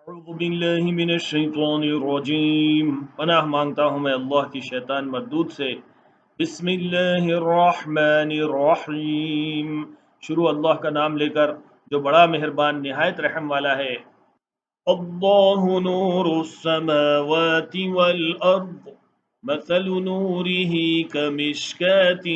اعوذ باللہ من الشیطان الرجیم، پناہ مانگتا ہوں میں اللہ کی شیطان مردود سے۔ بسم اللہ الرحمن الرحیم، شروع اللہ کا نام لے کر جو بڑا مہربان نہایت رحم والا ہے۔ اللہ نور السماوات والارض مثل نوره كمشكاة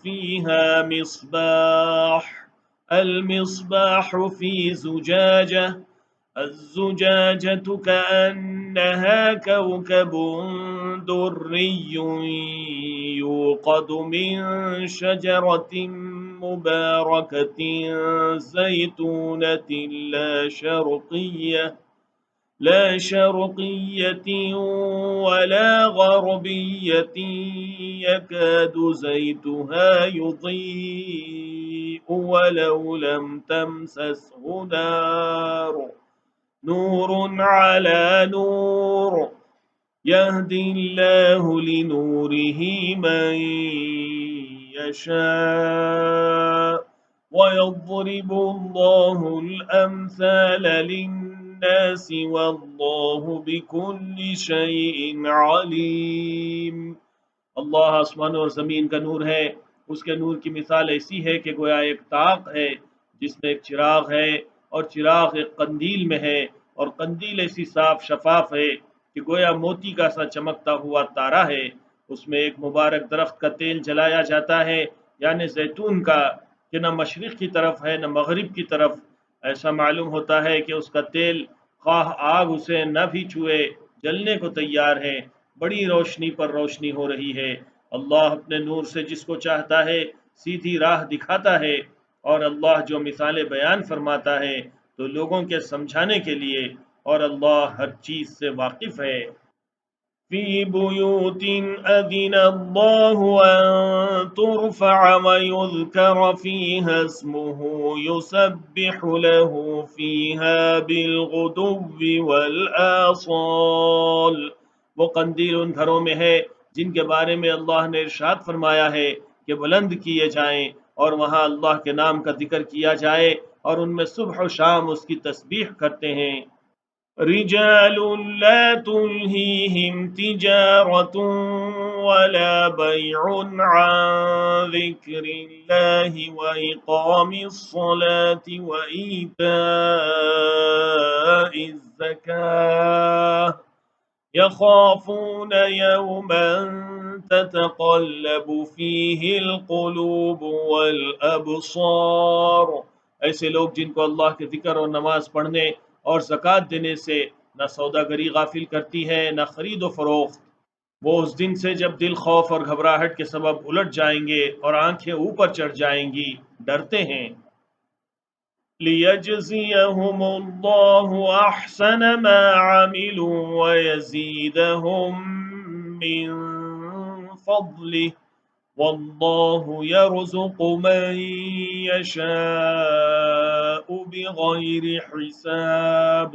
فيها مصباح المصباح في زجاجة الزجاجة كأنها كوكب دري يوقد من شجرة مباركة زيتونة لا شرقية ولا غربية يكاد زيتها يضيء ولو لم تمسسه نور على نور يهدي الله لنوره من يشاء ويضرب الله الأمثال للناس والله بكل شيء عليم۔ اللہ آسمان اور زمین کا نور ہے، اس کے نور کی مثال ایسی ہے کہ گویا ایک طاق ہے جس میں ایک چراغ ہے، اور چراغ ایک قندیل میں ہے، اور قندیل ایسی صاف شفاف ہے کہ گویا موتی کا سا چمکتا ہوا تارا ہے۔ اس میں ایک مبارک درخت کا تیل جلایا جاتا ہے، یعنی زیتون کا، کہ نہ مشرق کی طرف ہے نہ مغرب کی طرف۔ ایسا معلوم ہوتا ہے کہ اس کا تیل خواہ آگ اسے نہ بھی چھوئے جلنے کو تیار ہے، بڑی روشنی پر روشنی ہو رہی ہے۔ اللہ اپنے نور سے جس کو چاہتا ہے سیدھی راہ دکھاتا ہے، اور اللہ جو مثالیں بیان فرماتا ہے تو لوگوں کے سمجھانے کے لیے، اور اللہ ہر چیز سے واقف ہے۔ فی بیوت اذن اللہ ان ترفع ویذکر فیہا اسمہ یسبح له فیہا بالغدو والآصال۔ وہ قندیل ان گھروں میں ہے جن کے بارے میں اللہ نے ارشاد فرمایا ہے کہ بلند کیے جائیں، اور وہاں اللہ کے نام کا ذکر کیا جائے، اور ان میں صبح و شام اس کی تسبیح کرتے ہیں۔ رجال لا تلهيهم تجارة ولا بيع عن ذكر الله وإقام الصلاة وإيتاء الزكاة يخافون يوما تتقلب فيه القلوب والأبصار۔ ایسے لوگ جن کو اللہ کے ذکر اور نماز پڑھنے اور زکوٰۃ دینے سے نہ سوداگری غافل کرتی ہے نہ خرید و فروخت، وہ اس دن سے جب دل خوف اور گھبراہٹ کے سبب الٹ جائیں گے اور آنکھیں اوپر چڑھ جائیں گی، ڈرتے ہیں۔ لِيَجْزِيَهُمُ اللَّهُ أَحْسَنَ مَا عَمِلُوا وَيَزِيدَهُم مِّن فَضْلِهِ وَاللَّهُ يَرْزُقُ مَن يَشَاءُ بِغَيْرِ حِسَابٍ،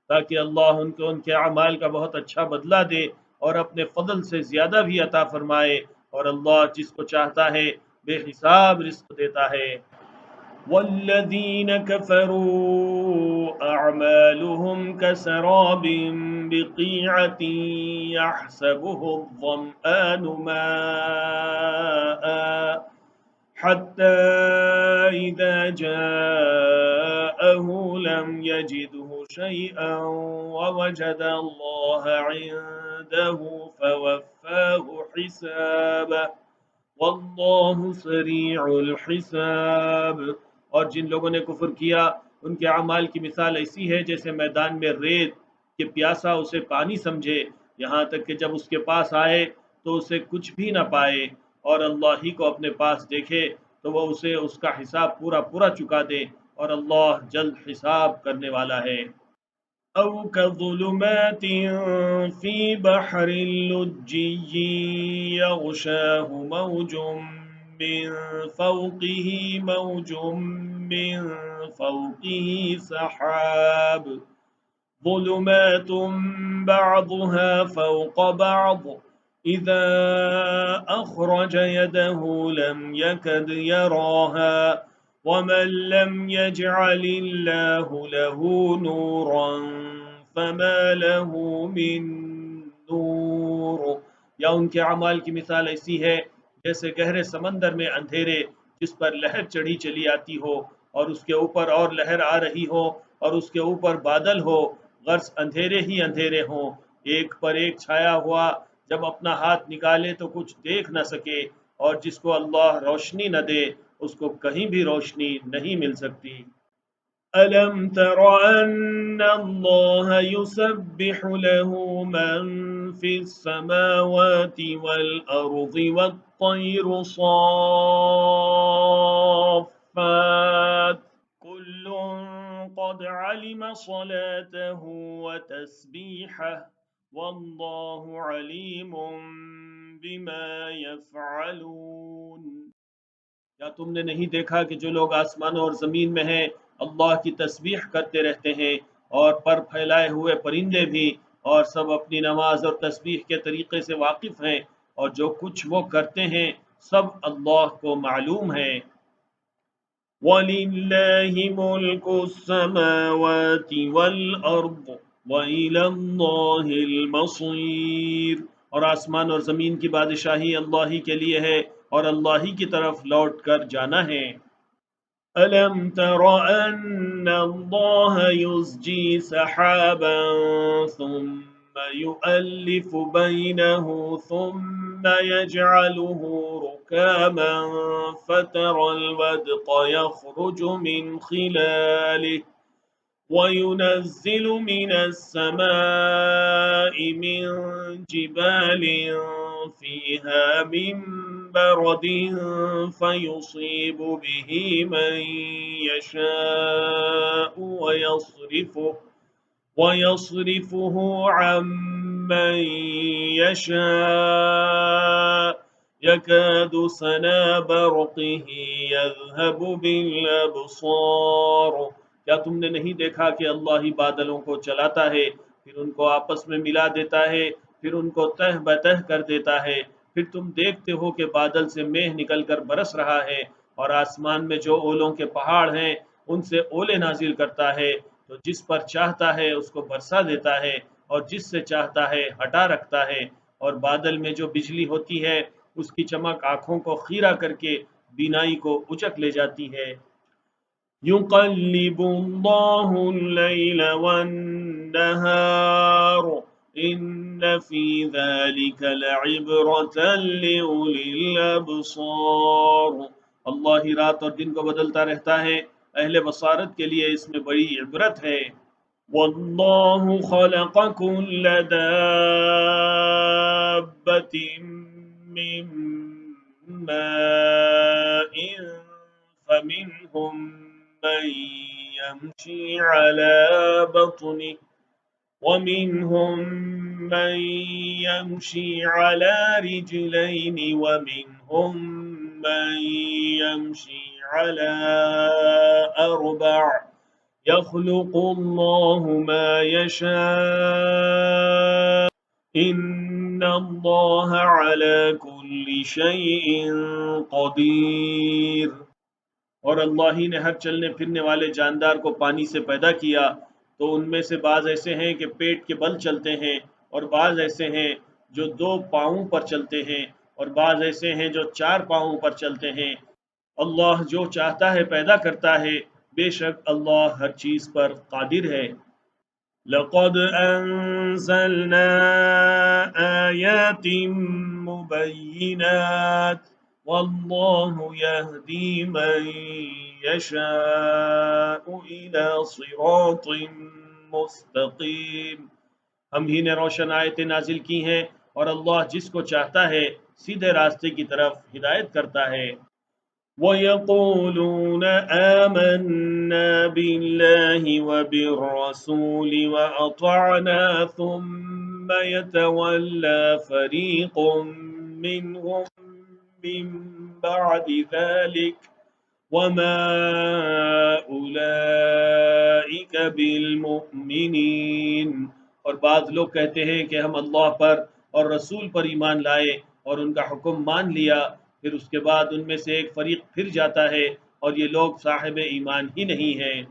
تاکہ اللہ ان کے اعمال کا بہت اچھا بدلہ دے اور اپنے فضل سے زیادہ بھی عطا فرمائے، اور اللہ جس کو چاہتا ہے بے حساب رزق دیتا ہے۔ والذين كفروا أعمالهم كسراب بقيعة يحسبه الظمآن ماء حتى إذا جاءه لم يجده شيئا ووجد الله عنده فوفاه حسابه واللہ سریع الحساب۔ اور جن لوگوں نے کفر کیا ان کے اعمال کی مثال ایسی ہے جیسے میدان میں ریت کہ پیاسا اسے پانی سمجھے، یہاں تک کہ جب اس کے پاس آئے تو اسے کچھ بھی نہ پائے، اور اللہ ہی کو اپنے پاس دیکھے تو وہ اسے اس کا حساب پورا چکا دے، اور اللہ جلد حساب کرنے والا ہے۔ أو كظلمات في بحر لجي يغشاه موج من فوقه موج من فوقه سحاب ظلمات بعضها فوق بعض إذا أخرج يده لم يكد يراها وَمَن لَّمْ يَجْعَلِ اللَّهُ لَهُ نُورًا فَمَا لَهُ مِن نور. یا ان کے اعمال کی مثال ایسی ہے جیسے گہرے سمندر میں اندھیرے جس پر لہر چڑھی چلی آتی ہو اور اس کے اوپر اور لہر آ رہی ہو اور اس کے اوپر بادل ہو، غرض اندھیرے ہی اندھیرے ہوں، ایک پر ایک چھایا ہوا، جب اپنا ہاتھ نکالے تو کچھ دیکھ نہ سکے، اور جس کو اللہ روشنی نہ دے اس کو کہیں بھی روشنی نہیں مل سکتی۔ أَلَمْ تَرَ أَنَّ اللَّهَ يُسَبِّحُ لَهُ مَن فِي السَّمَاوَاتِ وَالْأَرْضِ وَالطَّيْرُ صَافَّاتٍ كُلٌّ قَدْ عَلِمَ صَلَاتَهُ وَتَسْبِيحَهُ وَاللَّهُ عَلِيمٌ بِمَا يَفْعَلُونَ۔ کیا تم نے نہیں دیکھا کہ جو لوگ آسمانوں اور زمین میں ہیں اللہ کی تسبیح کرتے رہتے ہیں، اور پر پھیلائے ہوئے پرندے بھی، اور سب اپنی نماز اور تسبیح کے طریقے سے واقف ہیں، اور جو کچھ وہ کرتے ہیں سب اللہ کو معلوم ہے۔ وَلِلَّهِ مُلْكُ السَّمَاوَاتِ وَالْأَرْضِ وَإِلَى اللَّهِ الْمَصِيرُ۔ اور آسمان اور زمین کی بادشاہی اللہ ہی کے لیے ہے، اور اللہ ہی کی طرف لوٹ کر جانا ہے۔ أَلَمْ تَرَ أَنَّ اللَّهَ يُزْجِي سَحَابًا ثُمَّ يُؤَلِّفُ بَيْنَهُ ثُمَّ يَجْعَلُهُ رُكَامًا فَتَرَى الْوَدْقَ يَخْرُجُ مِنْ خِلَالِهِ وَيُنَزِّلُ مِنَ السَّمَاءِ مِن جِبَالٍ فِيهَا مِن بَرَدٍ فَيُصِيبُ بِهِ مَن يَشَاءُ وَيَصْرِفُهُ عَن مَّن يَشَاءُ يَكَادُ سَنَا بَرْقِهِ يَذْهَبُ بِالْأَبْصَارِ۔ کیا تم نے نہیں دیکھا کہ اللہ ہی بادلوں کو چلاتا ہے، پھر ان کو آپس میں ملا دیتا ہے، پھر ان کو تہ بتہ کر دیتا ہے، پھر تم دیکھتے ہو کہ بادل سے مہ نکل کر برس رہا ہے، اور آسمان میں جو اولوں کے پہاڑ ہیں ان سے اولے نازل کرتا ہے، تو جس پر چاہتا ہے اس کو برسا دیتا ہے، اور جس سے چاہتا ہے ہٹا رکھتا ہے، اور بادل میں جو بجلی ہوتی ہے اس کی چمک آنکھوں کو خیرہ کر کے بینائی کو اچک لے جاتی ہے۔ يُقَلِّبُ اللَّهُ اللَّيْلَ وَالنَّهَارَ إِنَّ فِي ذَلِكَ لَعِبْرَةً لِأُولِي الْأَبْصَارِ۔ اللہ ہی رات اور دن کو بدلتا رہتا ہے، اہل بصارت کے لیے اس میں بڑی عبرت ہے۔ وَاللَّهُ خَلَقَ كُلَّ دَابَّةٍ مِّن مَّاءٍ فَمِنْهُم مَّن يَمْشِي عَلَى بَطْنِهِ وَمِنْهُم مَّن يَمْشِي عَلَى رِجْلَيْنِ وَمِنْهُم مَّن يَمْشِي عَلَى أَرْبَعٍ يَخْلُقُ اللَّهُ مَا يَشَاءُ إِنَّ اللَّهَ عَلَى كُلِّ شَيْءٍ قَدِيرٌ۔ اور اللہ ہی نے ہر چلنے پھرنے والے جاندار کو پانی سے پیدا کیا، تو ان میں سے بعض ایسے ہیں کہ پیٹ کے بل چلتے ہیں، اور بعض ایسے ہیں جو دو پاؤں پر چلتے ہیں، اور بعض ایسے ہیں جو چار پاؤں پر چلتے ہیں۔ اللہ جو چاہتا ہے پیدا کرتا ہے، بے شک اللہ ہر چیز پر قادر ہے۔ لَقَدْ أَنزَلْنَا آيَاتٍ مُبَيِّنَاتٍ وَاللَّهُ يَهْدِي مَن يَشَاءُ إِلَى صِرَاطٍ مُّسْتَقِيمٍ۔ ہم ہی نے روشن آیتیں نازل کی ہیں، اور اللہ جس کو چاہتا ہے سیدھے راستے کی طرف ہدایت کرتا ہے۔ وَيَقُولُونَ آمَنَّا بِاللَّهِ وَبِالرَّسُولِ وَأَطَعْنَا ثُمَّ يَتَوَلَّىٰ فَرِيقٌ مِّنْهُم مِّن بَعْدِ ذَلِكَ وَمَا أُولَٰئِكَ بِالْمُؤْمِنِينَ۔ اور بعض لوگ کہتے ہیں کہ ہم اللہ پر اور رسول پر ایمان لائے اور ان کا حکم مان لیا، پھر اس کے بعد ان میں سے ایک فریق پھر جاتا ہے اور یہ لوگ صاحب ایمان ہی نہیں ہیں۔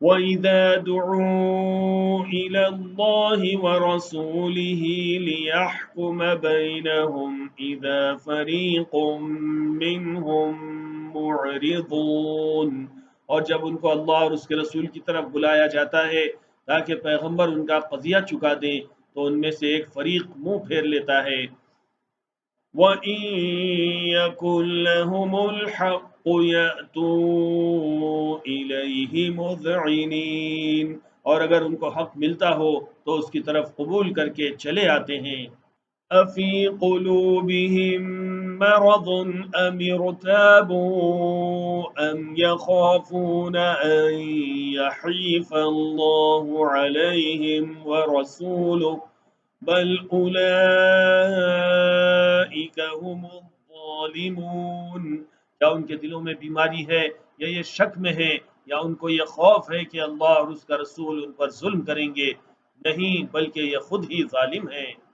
وَإِذَا دُعُوا إِلَى اللَّهِ وَرَسُولِهِ لِيَحْكُمَ بَيْنَهُمْ إِذَا فَرِيقٌ مِّنْهُمْ مُعْرِضُونَ، اور جب ان کو اللہ اور اس کے رسول کی طرف بلایا جاتا ہے تاکہ پیغمبر ان کا قضیہ چکا دیں تو ان میں سے ایک فریق منہ پھیر لیتا ہے۔ وَإِن يَكُن لَّهُمُ الْحَقُّ يَأْتُوا إِلَيْهِ مُذْعِنِينَ، اور اگر ان کو حق ملتا ہو تو اس کی طرف قبول کر کے چلے آتے ہیں۔ أَفِي قُلُوبِهِم مَّرَضٌ أَمِ ارْتَابُوا أَمْ يَخَافُونَ أَن يَحِيفَ اللَّهُ عَلَيْهِمْ وَرَسُولُهُ بل اولئک هم الظالمون، کیا ان کے دلوں میں بیماری ہے یا یہ شک میں ہے یا ان کو یہ خوف ہے کہ اللہ اور اس کا رسول ان پر ظلم کریں گے؟ نہیں، بلکہ یہ خود ہی ظالم ہیں۔